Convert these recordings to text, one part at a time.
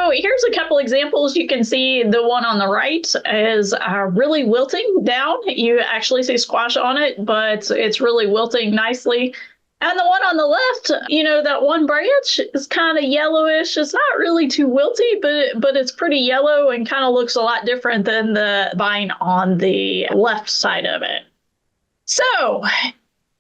So here's a couple examples. You can see the one on the right is really wilting down. You actually see squash on it, but it's really wilting nicely. And the one on the left, that one branch is kind of yellowish. It's not really too wilty, but it's pretty yellow and kind of looks a lot different than the vine on the left side of it. So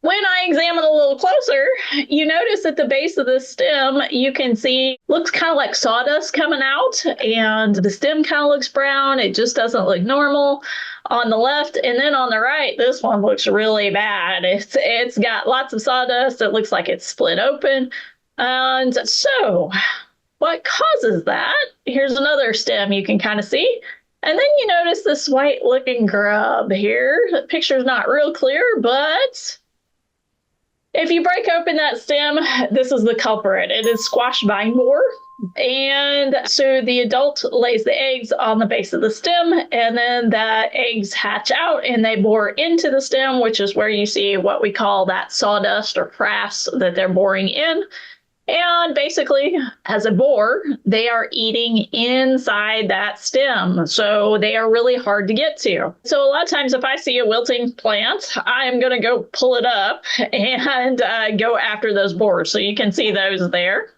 when I examine a little closer, you notice at the base of the stem, you can see looks kind of like sawdust coming out, and the stem kind of looks brown. It just doesn't look normal on the left. And then on the right, this one looks really bad. It's got lots of sawdust. It looks like it's split open. And so what causes that? Here's another stem you can kind of see. And then you notice this white looking grub here. The picture's not real clear, but if you break open that stem, this is the culprit. It is squash vine borer. And so the adult lays the eggs on the base of the stem, and then the eggs hatch out and they bore into the stem, which is where you see what we call that sawdust or frass that they're boring in. And basically, as a borer, they are eating inside that stem. So they are really hard to get to. So a lot of times if I see a wilting plant, I'm going to go pull it up and go after those borers. So you can see those there.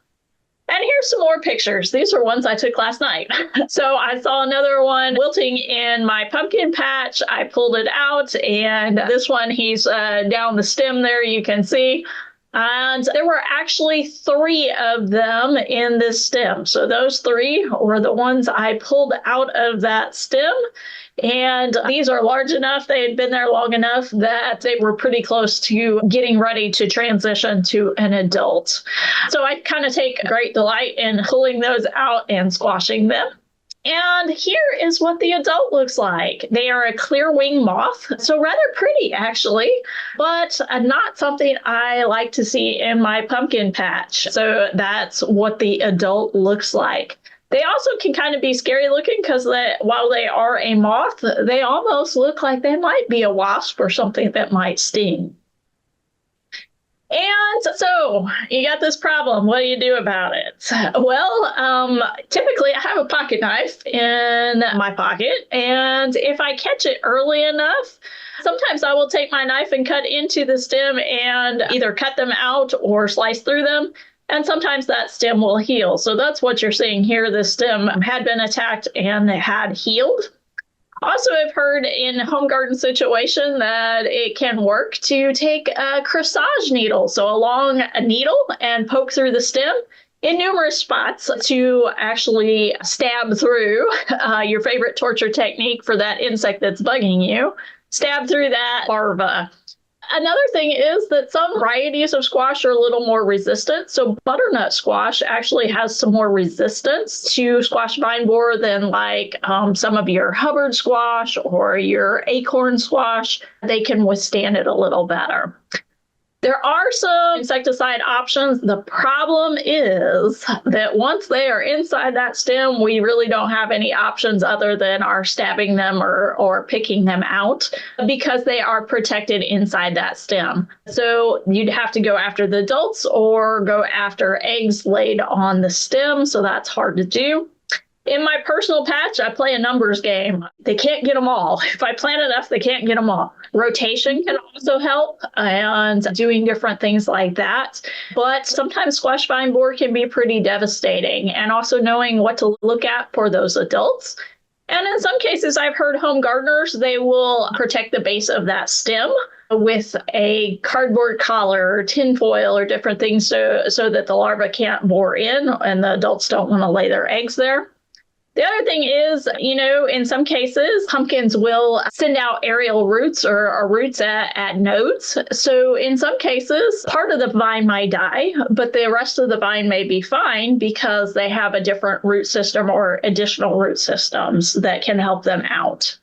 And here's some more pictures. These are ones I took last night. So I saw another one wilting in my pumpkin patch. I pulled it out, and this one, he's down the stem there, you can see. And there were actually 3 of them in this stem. So those 3 were the ones I pulled out of that stem. And these are large enough, they had been there long enough that they were pretty close to getting ready to transition to an adult. So I kind of take great delight in pulling those out and squashing them. And here is what the adult looks like. They are a clear wing moth, so rather pretty actually, but not something I like to see in my pumpkin patch. So that's what the adult looks like. They also can kind of be scary looking because while they are a moth, they almost look like they might be a wasp or something that might sting. And so you got this problem. What do you do about it? Well, typically I have a pocket knife in my pocket, and if I catch it early enough, sometimes I will take my knife and cut into the stem and either cut them out or slice through them. And sometimes that stem will heal. So that's what you're seeing here. The stem had been attacked and it had healed. Also, I've heard in home garden situation that it can work to take a corsage needle, so a long needle, and poke through the stem in numerous spots to actually stab through your favorite torture technique for that insect that's bugging you, stab through that larva. Another thing is that some varieties of squash are a little more resistant. So butternut squash actually has some more resistance to squash vine borer than like some of your Hubbard squash or your acorn squash. They can withstand it a little better. There are some insecticide options. The problem is that once they are inside that stem, we really don't have any options other than our stabbing them or picking them out because they are protected inside that stem. So you'd have to go after the adults or go after eggs laid on the stem. So that's hard to do. In my personal patch, I play a numbers game. They can't get them all. If I plant enough, they can't get them all. Rotation can also help and doing different things like that. But sometimes squash vine borer can be pretty devastating, and also knowing what to look at for those adults. And in some cases, I've heard home gardeners, they will protect the base of that stem with a cardboard collar or tin foil or different things so that the larva can't bore in and the adults don't want to lay their eggs there. The other thing is, in some cases, pumpkins will send out aerial roots or roots at nodes. So in some cases, part of the vine might die, but the rest of the vine may be fine because they have a different root system or additional root systems that can help them out.